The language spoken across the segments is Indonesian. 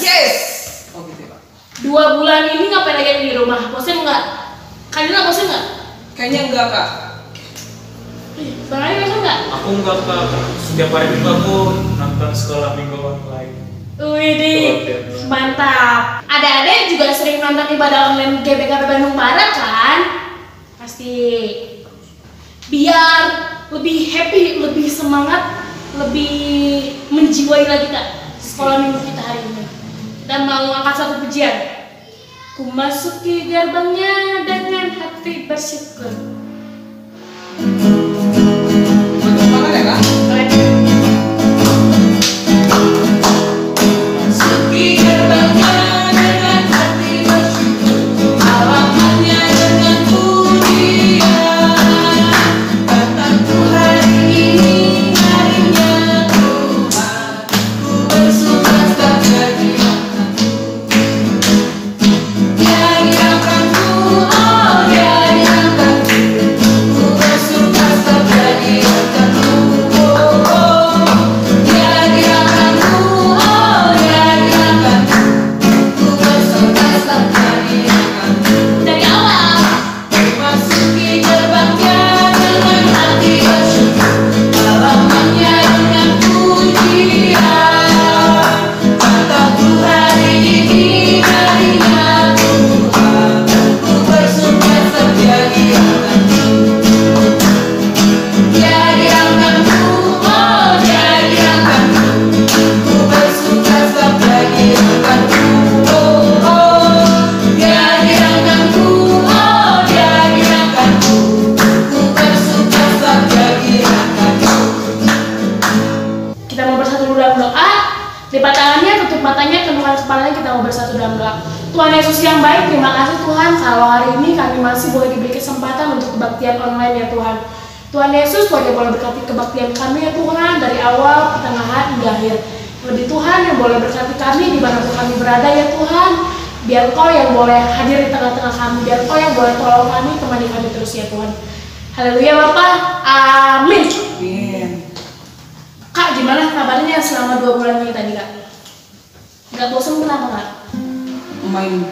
Yes. Oh gitu ya Pak. 2 bulan ini ngapain aja di rumah? Bosan nggak? Kalian bosan nggak? Kayaknya enggak Kak. Bang Ali bosan nggak? Aku enggak Kak. Setiap hari minggu aku nonton sekolah minggu online. Widih, mantap. Ada-ada juga sering nonton ibadah online GBKP Bandung Barat kan? Pasti. Biar lebih happy, lebih semangat, lebih menjiwai lagi Kak sekolah minggu kita hari ini. Kita mau angkat satu pujian. Ku masuki gerbangnya dengan hati bersyukur. Mantap banget ya Kak. Masuki gerbangnya dengan hati bersyukur, halamannya dengan pujian. Kataku hari ini harinya Tuhan, ku bersuka cita Dia dirangkanku, oh Dia dirangkanku, ku bersuka cita dirangkanku, oh oh. Dia dirangkanku, oh Dia dirangkanku, ku bersuka cita dirangkanku. Dari awal masuki gerbangnya dengan hati bersyukur, halamannya dengan pujian. Kataku hari ini harinya Tuhan, ku bersuka cita dirangkanku. Dia dirangkanku, oh Dia dirangkanku, ku bersuka cita dirangkanku, oh oh. Dia dirangkanku, oh Dia dirangkanku, ku bersuka cita dirangkanku. Kita mau bersatu dulu dalam doa. Lipat tangannya, tutup matanya, tundukkan kepalanya, kita mau bersatu dalam doa. Tuhan Yesus yang baik, terima kasih Tuhan kalau hari ini kami masih boleh diberi kesempatan untuk kebaktian online ya Tuhan. Tuhan Yesus, Tuhan yang boleh berkati kebaktian kami ya Tuhan dari awal, pertengahan hingga akhir. Lebih Tuhan yang boleh berkati kami di mana kami berada ya Tuhan. Biar Kau yang boleh hadir di tengah-tengah kami, biar Kau yang boleh tolong kami, temani kami terus ya Tuhan. Haleluya Bapak, amin. Amin. Kak, gimana kabarnya selama 2 bulan ini tadi Kak? Gak bosan kenapa Kak? Main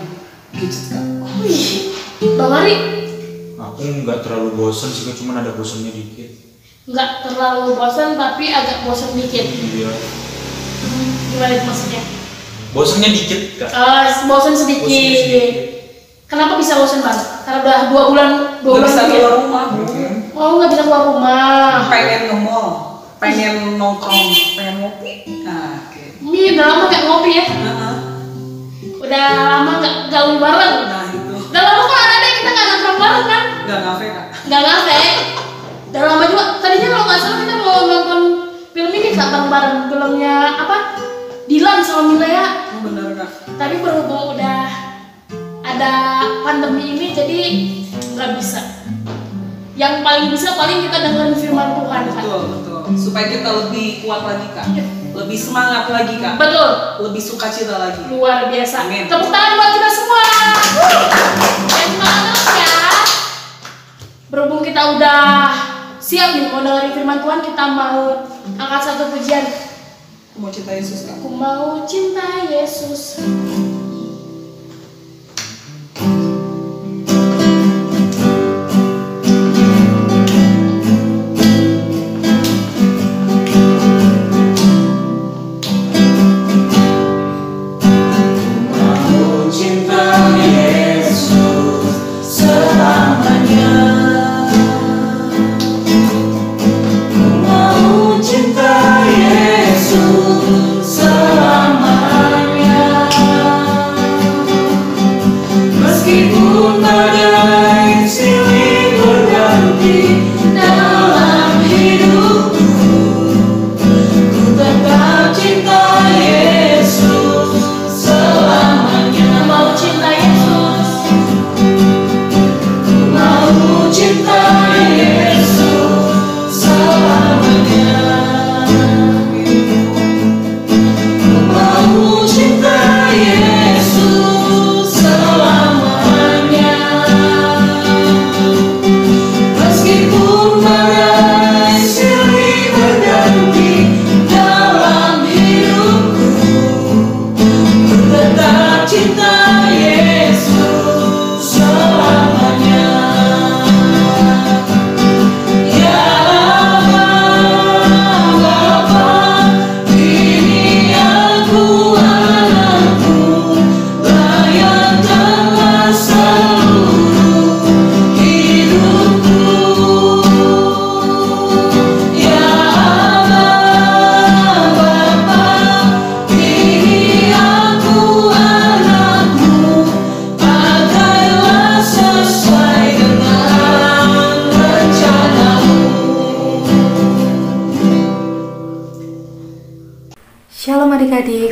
gadget Kak. Wih, Bang Ari Aku enggak terlalu bosan sih, cuma ada bosannya dikit. nggak terlalu bosan tapi agak bosan dikit. Iya. Gimana itu maksudnya? Bosannya dikit Kak. Bosan sedikit. Bosannya sedikit. Kenapa bisa bosan Bang? Karena udah 2 bulan, 2 Nggak bulan bisa lebih. keluar rumah mungkin. Oh, nggak bisa keluar rumah. Pengen nge-mall, pengen nongkrong, pengen ngopi. Nah, oke. Ini udah lama nggak ngopi ya? Nah, Udah lama nggak gaul bareng. nah itu. Udah lama kan ada kita nggak nongkrong bareng kan? Nggak ngafe Kak. Nggak ngafe. Udah lama juga. Tadinya kalau nggak salah kita mau nonton film ini Kak bareng-bareng. Filmnya apa? Dilan sama Milea. Oh bener Kak. Tapi berhubung udah ada pandemi ini jadi nggak bisa. Yang paling bisa paling kita dengerin firman Tuhan Kak. Betul, betul. Supaya kita lebih kuat lagi Kak. Iya. Lebih semangat lagi Kak. Betul. Lebih sukacita lagi. Luar biasa. Amin. Tepuk tangan buat kita semua. Dan semangat ya. Berhubung kita udah siap nih mau dengerin firman Tuhan, kita mau angkat satu pujian. Aku mau cinta Yesus Kak. Aku mau cinta Yesus. Selamanya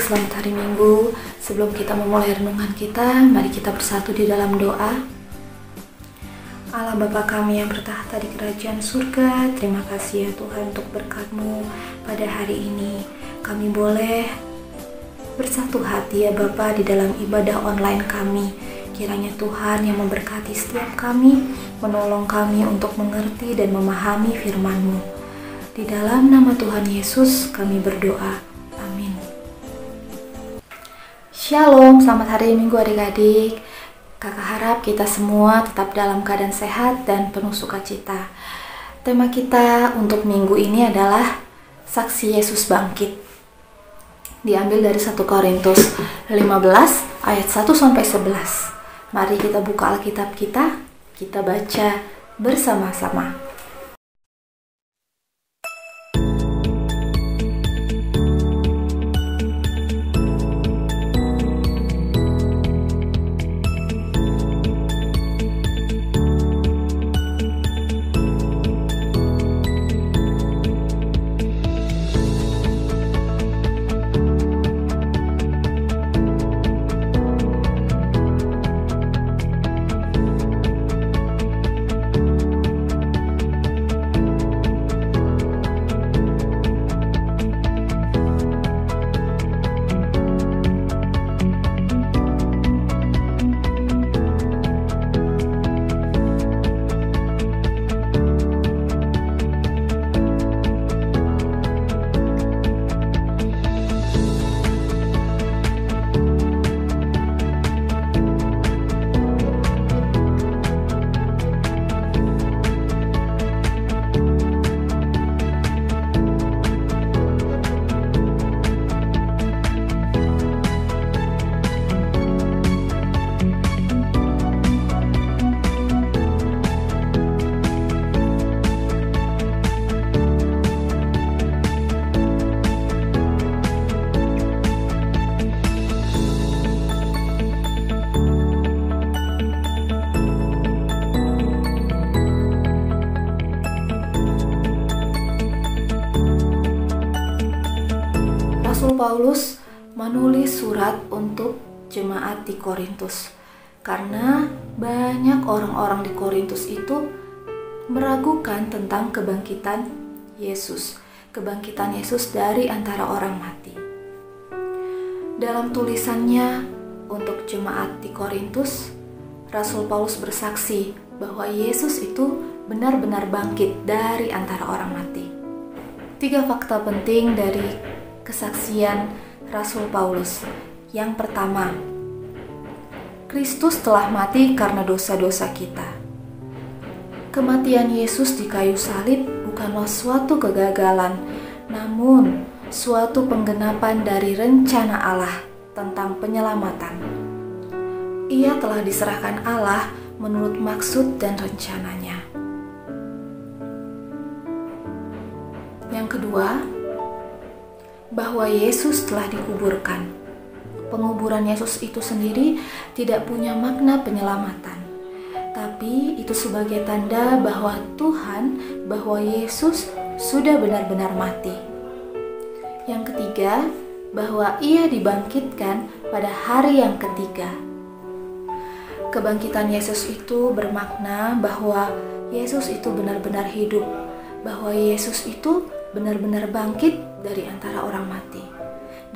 selamat hari Minggu. Sebelum kita memulai renungan kita, mari kita bersatu di dalam doa. Allah Bapa kami yang bertahta di kerajaan surga, terima kasih ya Tuhan untuk berkat-Mu pada hari ini. Kami boleh bersatu hati ya Bapa di dalam ibadah online kami. Kiranya Tuhan yang memberkati setiap kami, menolong kami untuk mengerti dan memahami firman-Mu. Di dalam nama Tuhan Yesus kami berdoa. Amin. Shalom, selamat hari Minggu adik-adik. Kakak harap kita semua tetap dalam keadaan sehat dan penuh sukacita. Tema kita untuk minggu ini adalah Saksi Yesus Bangkit. Diambil dari 1 Korintus 15 ayat 1-11. Mari kita buka Alkitab kita baca bersama-sama. Rasul Paulus menulis surat untuk jemaat di Korintus karena banyak orang-orang di Korintus itu meragukan tentang kebangkitan Yesus dari antara orang mati. Dalam tulisannya untuk jemaat di Korintus, Rasul Paulus bersaksi bahwa Yesus itu benar-benar bangkit dari antara orang mati. 3 fakta penting dari kesaksian Rasul Paulus. Yang pertama, Kristus telah mati karena dosa-dosa kita. Kematian Yesus di kayu salib bukanlah suatu kegagalan, namun suatu penggenapan dari rencana Allah tentang penyelamatan. Ia telah diserahkan Allah menurut maksud dan rencananya. Yang kedua, bahwa Yesus telah dikuburkan. Penguburan Yesus itu sendiri tidak punya makna penyelamatan, tapi itu sebagai tanda bahwa Yesus sudah benar-benar mati. Yang ketiga, bahwa Ia dibangkitkan pada hari yang ketiga. Kebangkitan Yesus itu bermakna bahwa Yesus itu benar-benar hidup, bahwa Yesus itu benar-benar bangkit dari antara orang mati,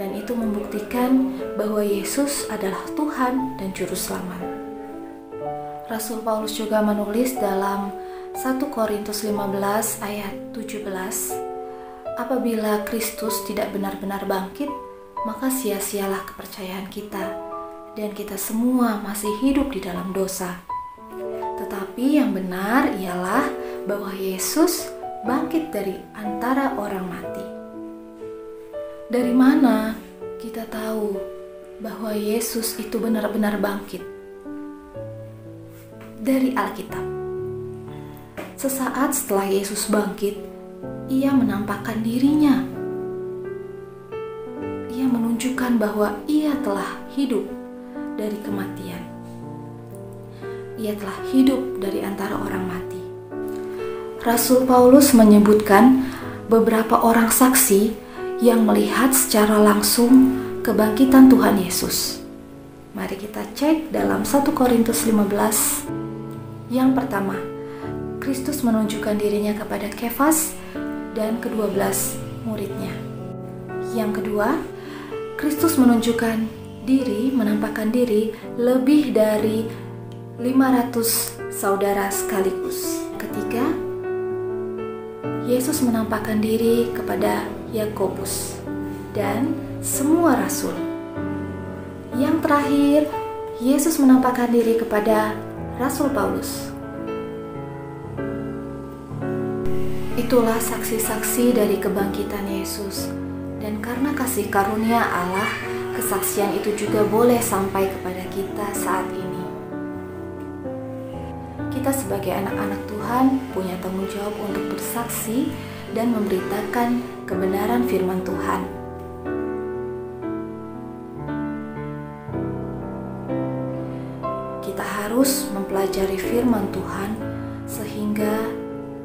dan itu membuktikan bahwa Yesus adalah Tuhan dan Juru Selamat. Rasul Paulus juga menulis dalam 1 Korintus 15 ayat 17, apabila Kristus tidak benar-benar bangkit, maka sia-sialah kepercayaan kita, dan kita semua masih hidup di dalam dosa. Tetapi yang benar ialah bahwa Yesus bangkit dari antara orang mati. Dari mana kita tahu bahwa Yesus itu benar-benar bangkit? Dari Alkitab. Sesaat setelah Yesus bangkit, Ia menampakkan dirinya. Ia menunjukkan bahwa Ia telah hidup dari kematian. Ia telah hidup dari antara orang mati. Rasul Paulus menyebutkan beberapa orang saksi yang melihat secara langsung kebangkitan Tuhan Yesus. Mari kita cek dalam 1 Korintus 15. Yang pertama, Kristus menunjukkan dirinya kepada Kefas dan ke-12 muridnya. Yang kedua, Kristus menunjukkan diri, menampakkan diri lebih dari 500 saudara sekaligus. Ketiga, Yesus menampakkan diri kepada Yakobus dan semua rasul. Yang terakhir, Yesus menampakkan diri kepada Rasul Paulus. Itulah saksi-saksi dari kebangkitan Yesus. Dan karena kasih karunia Allah, kesaksian itu juga boleh sampai kepada kita saat ini. Kita sebagai anak-anak Tuhan punya tanggung jawab untuk bersaksi dan memberitakan kebenaran firman Tuhan. Kita harus mempelajari firman Tuhan sehingga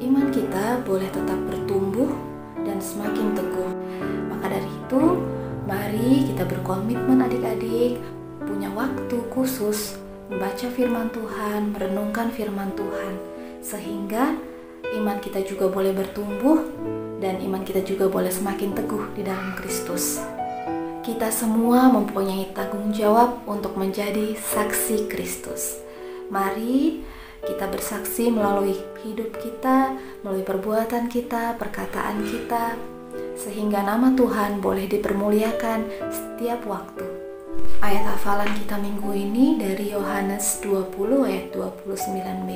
iman kita boleh tetap bertumbuh dan semakin teguh. Maka dari itu, mari kita berkomitmen adik-adik, punya waktu khusus membaca firman Tuhan, merenungkan firman Tuhan, sehingga iman kita juga boleh bertumbuh dan iman kita juga boleh semakin teguh di dalam Kristus. Kita semua mempunyai tanggung jawab untuk menjadi saksi Kristus. Mari kita bersaksi melalui hidup kita, melalui perbuatan kita, perkataan kita, sehingga nama Tuhan boleh dipermuliakan setiap waktu. Ayat hafalan kita minggu ini dari Yohanes 20 ayat 29b.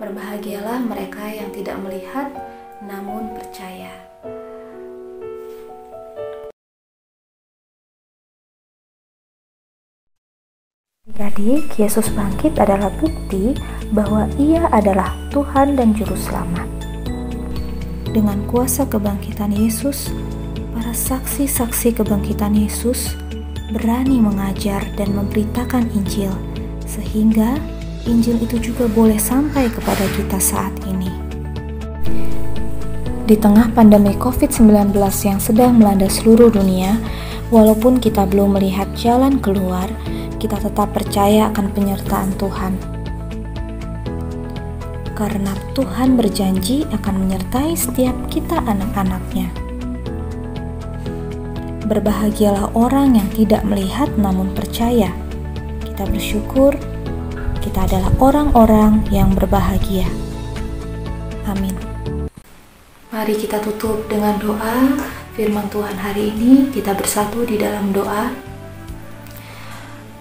Berbahagialah mereka yang tidak melihat namun percaya. Adik-adik, Yesus bangkit adalah bukti bahwa Ia adalah Tuhan dan Juru Selamat. Dengan kuasa kebangkitan Yesus, para saksi-saksi kebangkitan Yesus berani mengajar dan memberitakan Injil, sehingga Injil itu juga boleh sampai kepada kita saat ini. Di tengah pandemi COVID-19 yang sedang melanda seluruh dunia, walaupun kita belum melihat jalan keluar, kita tetap percaya akan penyertaan Tuhan. Karena Tuhan berjanji akan menyertai setiap kita anak-anaknya. Berbahagialah orang yang tidak melihat namun percaya. Kita bersyukur, kita adalah orang-orang yang berbahagia. Amin. Mari kita tutup dengan doa firman Tuhan hari ini. Kita bersatu di dalam doa.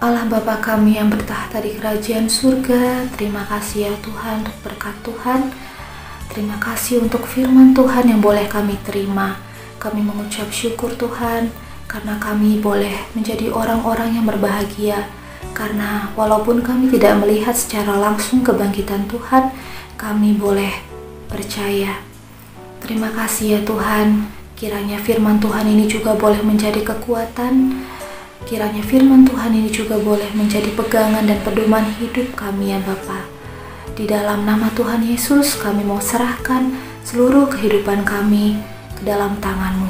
Allah Bapa kami yang bertahta di kerajaan surga, terima kasih ya Tuhan untuk berkat Tuhan. Terima kasih untuk firman Tuhan yang boleh kami terima. Kami mengucap syukur Tuhan, karena kami boleh menjadi orang-orang yang berbahagia. Karena walaupun kami tidak melihat secara langsung kebangkitan Tuhan, kami boleh percaya. Terima kasih ya Tuhan, kiranya firman Tuhan ini juga boleh menjadi kekuatan. Kiranya firman Tuhan ini juga boleh menjadi pegangan dan pedoman hidup kami ya Bapa. Di dalam nama Tuhan Yesus kami mau serahkan seluruh kehidupan kami ke dalam tangan-Mu.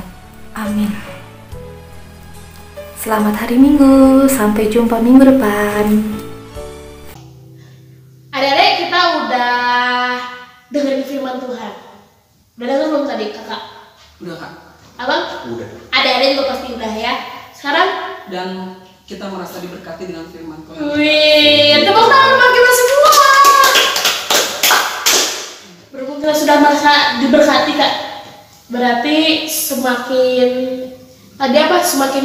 Amin. Selamat hari Minggu, sampai jumpa minggu depan. Adik-adik, kita udah dengerin firman Tuhan. Udah denger belum tadi kakak? Udah Kak. Abang? Udah. Adik-adik juga pasti udah ya. Sekarang Dan kita merasa diberkati dengan firman Tuhan. wih, tepuk tangan bagi kita semua. Berhubung kita sudah merasa diberkati Kak, berarti semakin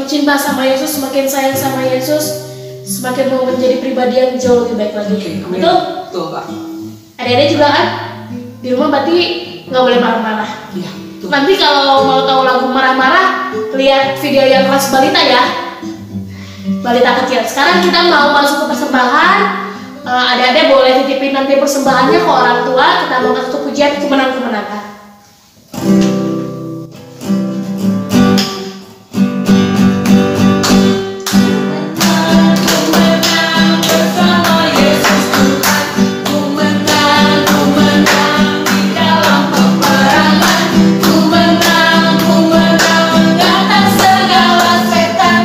cinta sama Yesus, semakin sayang sama Yesus, semakin mau menjadi pribadi yang jauh lebih baik lagi. Oke, amin. Betul? Betul Kak. Adik-adik juga kan di rumah berarti nggak boleh marah-marah. Iya, betul. Nanti kalau mau tahu lagu marah-marah, lihat video yang kelas balita ya. Balita kecil. Sekarang kita mau masuk ke persembahan. Adik-adik boleh titipin nanti persembahannya ke orang tua. Kita mau kasih pujian kemenangan-kemenangan. Ku menang atas segala setan.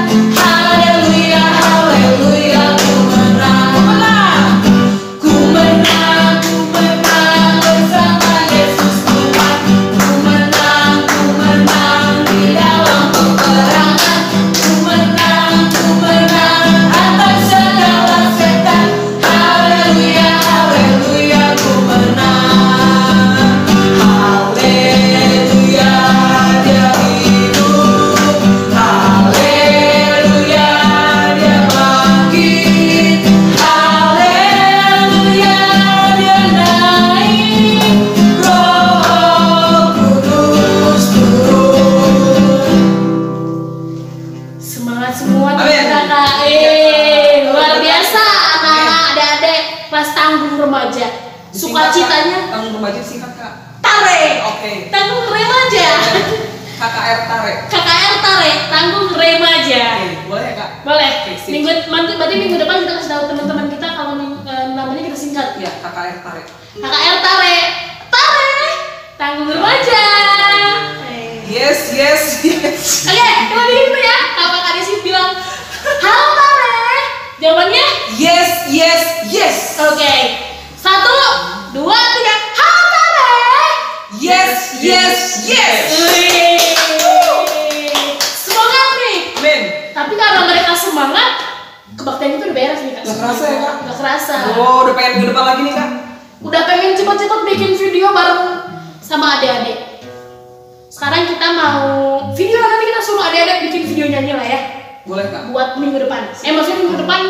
Sukacitanya tanggung remaja singkat Kak. tarik. Oke. Tanggung remaja. KKR tarik. KKR tarik, tanggung remaja. Oke, boleh ya Kak? Boleh. Oke, sip. Berarti minggu depan kita kasih tahu teman-teman kita kalau namanya kita singkat. Ya, KKR tarik. KKR tarik, tarik, tanggung remaja. Yes. Oke, kita bikin dulu ya. Kalau Kak Desi bilang, halo tarik, jawabannya Yes. oke. 1, 2, 3, halo tarik. Yes. Wih. Semangat nih. Men. Tapi karena mereka semangat, kebaktian itu udah beres nih Kak. Gak kerasa ya Kak? Gak kerasa. Oh, udah pengen ke depan lagi nih Kak. Udah pengen cepet-cepet bikin video bareng sama adik-adik. Sekarang kita mau video, nanti kita suruh adik-adik bikin video nyanyi lah ya. Boleh Kak? Buat minggu depan. Maksudnya minggu depan,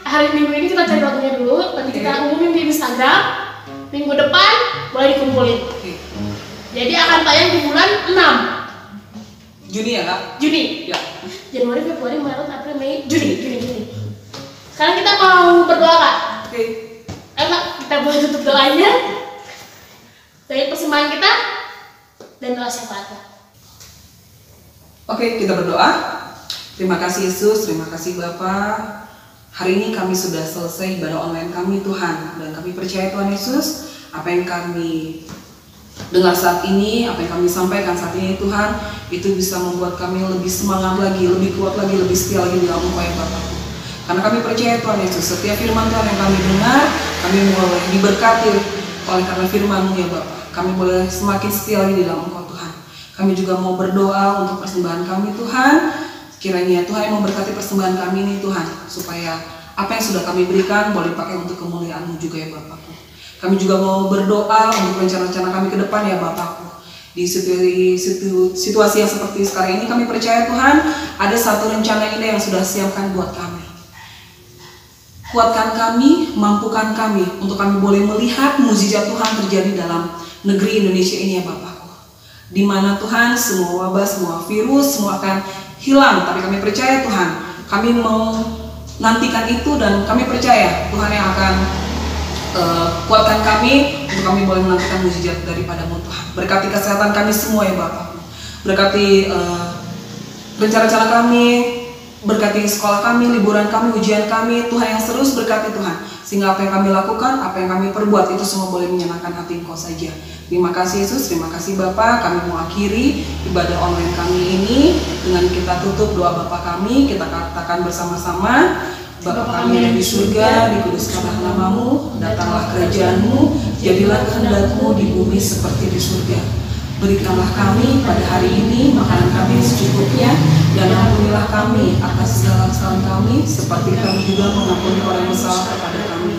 hari minggu ini kita cari waktunya dulu. Nanti kita umumin di Instagram. Minggu depan boleh dikumpulin. Oke. Jadi akan tayang di bulan 6 Juni ya Kak? Juni. Ya. Januari, Februari, Maret, April, Mei, Juni. Sekarang kita mau berdoa Kak. Oke. Kak, kita boleh tutup doanya dari persembahan kita dan doa syafaat. Oke, kita berdoa. Terima kasih Yesus, terima kasih Bapa. Hari ini kami sudah selesai ibadah online kami Tuhan. Dan kami percaya Tuhan Yesus, apa yang kami dengar saat ini, apa yang kami sampaikan saat ini Tuhan, itu bisa membuat kami lebih semangat lagi, lebih kuat lagi, lebih setia lagi di dalam Engkau ya Bapa. Karena kami percaya Tuhan Yesus, setiap firman Tuhan yang kami dengar, kami boleh diberkati oleh karena firman-Mu ya Bapa. Kami boleh semakin setia lagi di dalam Engkau Tuhan. Kami juga mau berdoa untuk persembahan kami Tuhan. Kiranya Tuhan yang memberkati persembahan kami ini Tuhan, supaya apa yang sudah kami berikan boleh dipakai untuk kemuliaan-Mu juga ya Bapakku. Kami juga mau berdoa untuk rencana-rencana kami ke depan ya Bapakku. Di situasi yang seperti sekarang ini kami percaya Tuhan, ada satu rencana indah yang sudah siapkan buat kami. Kuatkan kami, mampukan kami untuk kami boleh melihat mukjizat Tuhan terjadi dalam negeri Indonesia ini ya Bapakku. Di mana Tuhan semua wabah, semua virus, semua akan hilang. Tapi kami percaya Tuhan, kami mau nantikan itu dan kami percaya Tuhan yang akan kuatkan kami untuk kami boleh menantikan mukjizat daripada-Mu Tuhan. Berkati kesehatan kami semua ya Bapakku. Berkati rencana-rencana kami, berkati sekolah kami, liburan kami, ujian kami, Tuhan yang terus berkati Tuhan. Sehingga apa yang kami lakukan, apa yang kami perbuat, itu semua boleh menyenangkan hati Engkau saja. Terima kasih Yesus, terima kasih Bapa. Kami mau akhiri ibadah online kami ini dengan kita tutup doa Bapa kami. Kita katakan bersama-sama, Bapa kami yang di surga, dikuduskanlah nama-Mu, datanglah kerajaan-Mu, jadilah kehendak-Mu di bumi seperti di surga. Berikanlah kami pada hari ini makanan kami secukupnya, dan ampunilah kami atas segala kesalahan kami, seperti kami juga mengampuni orang yang bersalah kepada kami.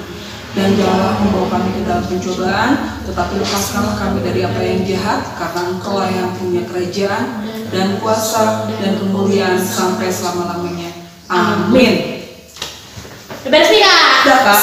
Dan janganlah membawa kami ke dalam pencobaan, tetapi lepaskanlah kami dari apa yang jahat, karena Engkau yang punya kerajaan dan kuasa dan kemuliaan sampai selama-lamanya. Amin. Beres nih Kak. Kak.